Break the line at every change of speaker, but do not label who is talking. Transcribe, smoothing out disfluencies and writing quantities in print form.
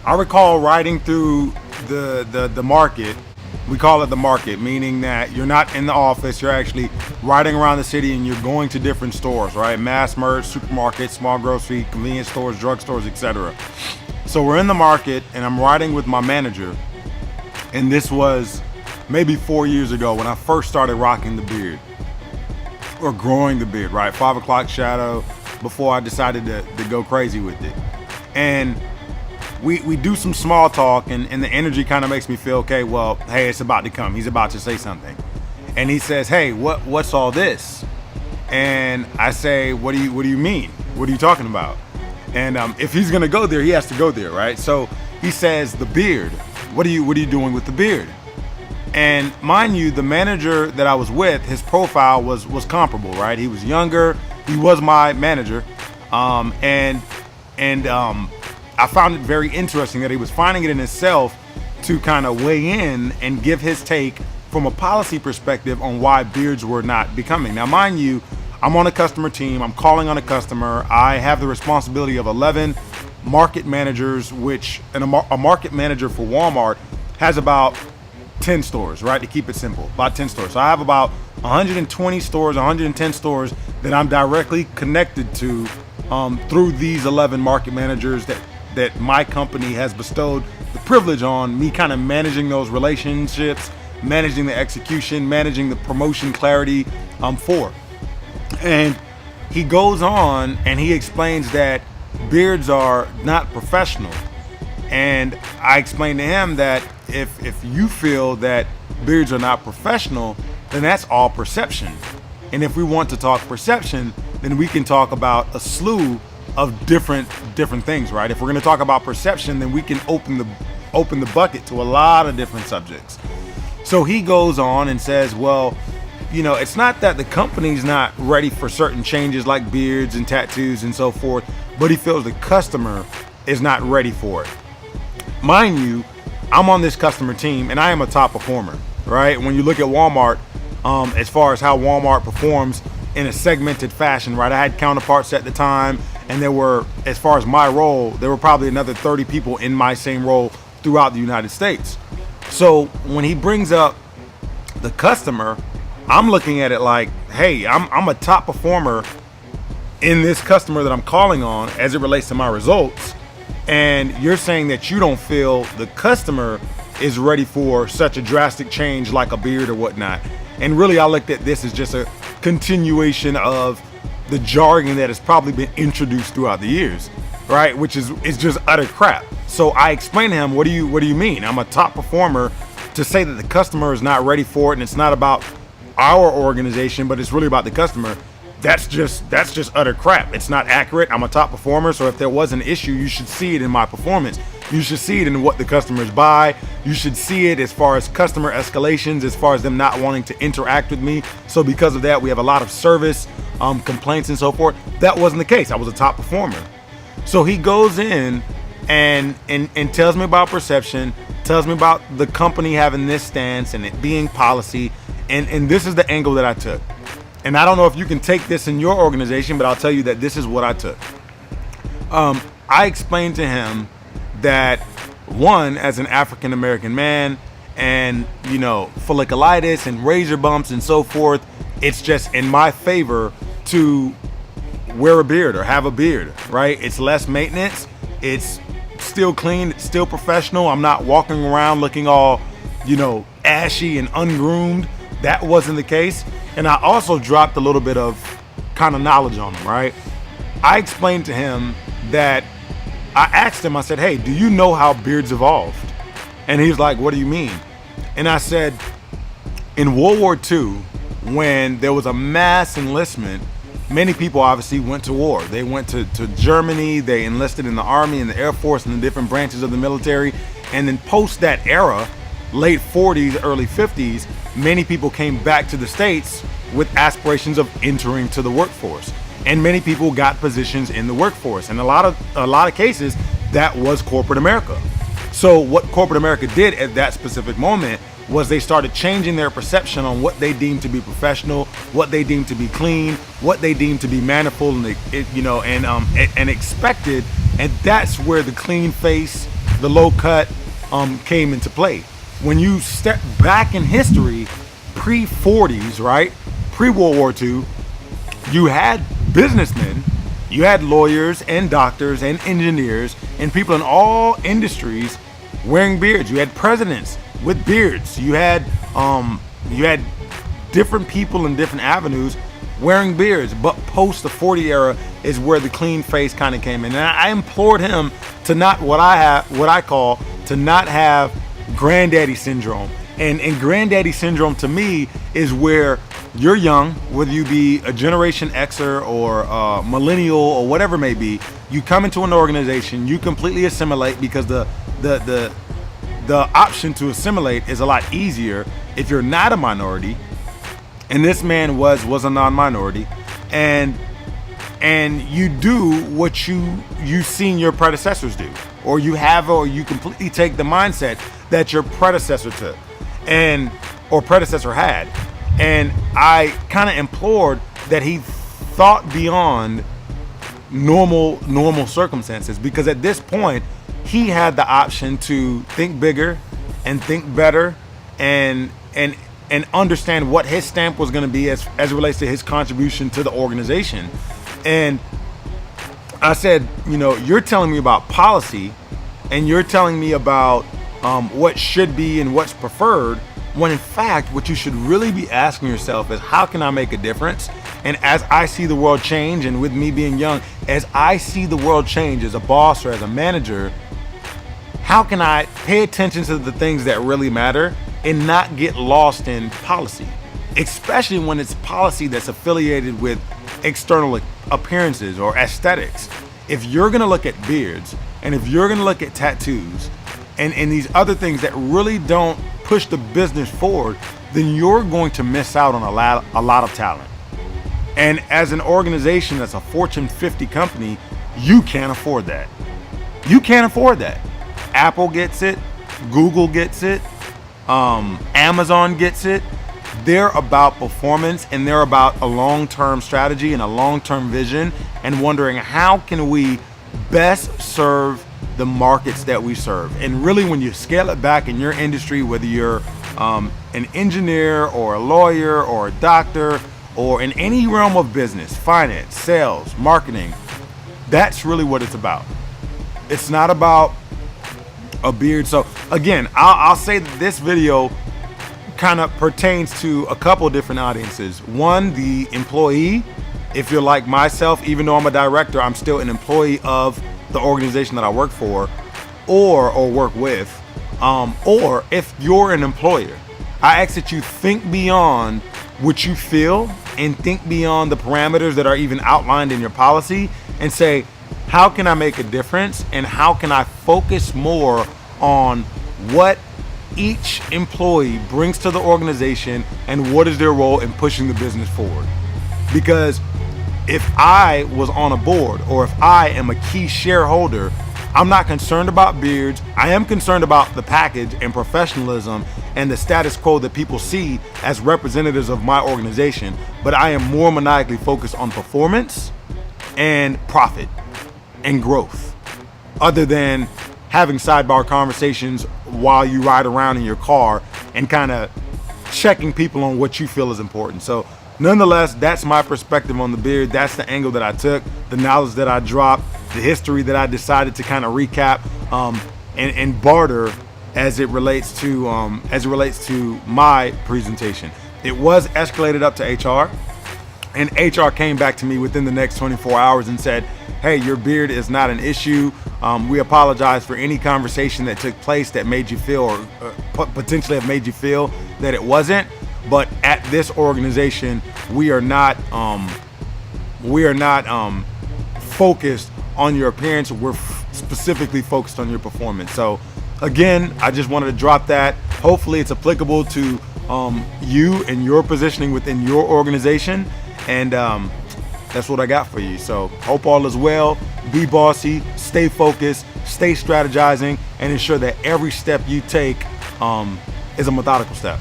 I recall riding through the market. We call it the market, meaning that you're not in the office, you're actually riding around the city and you're going to different stores, right? Mass merch, supermarkets, small grocery, convenience stores, drugstores, etc. So we're in the market and I'm riding with my manager, and this was maybe 4 years ago when I first started rocking the beard or growing the beard, right? 5 o'clock shadow before I decided to go crazy with it. And we do some small talk, and the energy kind of makes me feel, okay, well, hey, it's about to come. He's about to say something. And he says, hey, what's all this? And I say, what do you mean? What are you talking about? And if he's gonna go there, he has to go there, right? So he says, the beard. What are you doing with the beard? And mind you, the manager that I was with, his profile was comparable, right? He was younger. He was my manager, and I found it very interesting that he was finding it in himself to kind of weigh in and give his take from a policy perspective on why beards were not becoming. Now, mind you, I'm on a customer team. I'm calling on a customer. I have the responsibility of 11 market managers, which a market manager for Walmart has about 10 stores, right? To keep it simple, about 10 stores. So I have about 120 stores, 110 stores that I'm directly connected to through these 11 market managers that my company has bestowed the privilege on me, kind of managing those relationships, managing the execution, managing the promotion clarity for. And he goes on and he explains that beards are not professional. And I explained to him that if you feel that beards are not professional, then that's all perception. And if we want to talk perception, then we can talk about a slew of different things, right? If we're going to talk about perception, then we can open the bucket to a lot of different subjects. So he goes on and says, well, it's not that the company's not ready for certain changes like beards and tattoos and so forth, but he feels the customer is not ready for it. Mind you, I'm on this customer team and I am a top performer, right? When you look at Walmart, as far as how Walmart performs in a segmented fashion, right? I had counterparts at the time, and there were, as far as my role, there were probably another 30 people in my same role throughout the United States. So when he brings up the customer, I'm looking at it like, hey, I'm a top performer in this customer that I'm calling on as it relates to my results. And you're saying that you don't feel the customer is ready for such a drastic change like a beard or whatnot. And really, I looked at this as just a continuation of the jargon that has probably been introduced throughout the years, right? Which is just utter crap. So I explained to him, what do you mean? I'm a top performer. To say that the customer is not ready for it and it's not about our organization, but it's really about the customer, that's just utter crap. It's not accurate. I'm a top performer, so if there was an issue, you should see it in my performance. You should see it in what the customers buy. You should see it as far as customer escalations, as far as them not wanting to interact with me. So because of that, we have a lot of service complaints and so forth. That wasn't the case. I was a top performer. So he goes in and tells me about perception, tells me about the company having this stance and it being policy. And this is the angle that I took. And I don't know if you can take this in your organization, but I'll tell you that this is what I took. I explained to him that, one, as an African American man, and folliculitis and razor bumps and so forth, it's just in my favor to wear a beard or have a beard, right? It's less maintenance, it's still clean, it's still professional. I'm not walking around looking all ashy and ungroomed. That wasn't the case. And I also dropped a little bit of kind of knowledge on him, right? I explained to him that I asked him, I said, hey, do you know how beards evolved? And he's like, what do you mean? And I said, in World War II, when there was a mass enlistment, many people obviously went to war. They went to Germany, they enlisted in the Army and the Air Force and the different branches of the military. And then post that era, late 40s, early 50s, many people came back to the States with aspirations of entering to the workforce. And many people got positions in the workforce. And a lot of cases, that was corporate America. So what corporate America did at that specific moment was they started changing their perception on what they deemed to be professional, what they deemed to be clean, what they deemed to be manifold and expected. And that's where the clean face, the low cut came into play. When you step back in history, pre-40s, right, pre-World War II, you had businessmen, you had lawyers and doctors and engineers and people in all industries wearing beards. You had presidents with beards. You had different people in different avenues wearing beards. But post the 40 era is where the clean face kind of came in. And I implored him to not what I call to not have granddaddy syndrome. And granddaddy syndrome to me is where you're young, whether you be a Generation Xer or millennial or whatever it may be, you come into an organization, you completely assimilate because the option to assimilate is a lot easier if you're not a minority. And this man was a non-minority, and you do what you've seen your predecessors do, or you completely take the mindset that your predecessor took or predecessor had. And I kind of implored that he thought beyond normal circumstances, because at this point he had the option to think bigger and think better and understand what his stamp was going to be as it relates to his contribution to the organization. And I said, you're telling me about policy and you're telling me about what should be and what's preferred, when in fact what you should really be asking yourself is, how can I make a difference? And as I see the world change, and with me being young, as I see the world change as a boss or as a manager, how can I pay attention to the things that really matter and not get lost in policy, especially when it's policy that's affiliated with external appearances or aesthetics? If you're gonna look at beards, and if you're gonna look at tattoos and these other things that really don't push the business forward, then you're going to miss out on a lot of talent. And as an organization that's a Fortune 50 company, you can't afford that. You can't afford that. Apple gets it, Google gets it, Amazon gets it. They're about performance, and they're about a long-term strategy and a long-term vision, and wondering how can we best serve the markets that we serve. And really, when you scale it back in your industry, whether you're an engineer or a lawyer or a doctor or in any realm of business, finance, sales, marketing, that's really what it's about. It's not about a beard. So again, I'll say that this video kind of pertains to a couple different audiences. One, the employee. If you're like myself, even though I'm a director, I'm still an employee of the organization that I work for or work with. Or if you're an employer, I ask that you think beyond what you feel and think beyond the parameters that are even outlined in your policy and say, how can I make a difference, and how can I focus more on what each employee brings to the organization and what is their role in pushing the business forward? Because if I was on a board, or if I am a key shareholder, I'm not concerned about beards. I am concerned about the package and professionalism and the status quo that people see as representatives of my organization, but I am more maniacally focused on performance and profit and growth, other than having sidebar conversations while you ride around in your car and kind of checking people on what you feel is important. So nonetheless, that's my perspective on the beard. That's the angle that I took, the knowledge that I dropped, the history that I decided to kind of recap and barter as it relates to my presentation. It was escalated up to HR, and HR came back to me within the next 24 hours and said, hey, your beard is not an issue. We apologize for any conversation that took place that made you feel, or potentially have made you feel that it wasn't. But at this organization, we are not focused on your appearance. We're specifically focused on your performance. So again, I just wanted to drop that. Hopefully it's applicable to you and your positioning within your organization. And that's what I got for you. So hope all is well. Be bossy, stay focused, stay strategizing, and ensure that every step you take is a methodical step.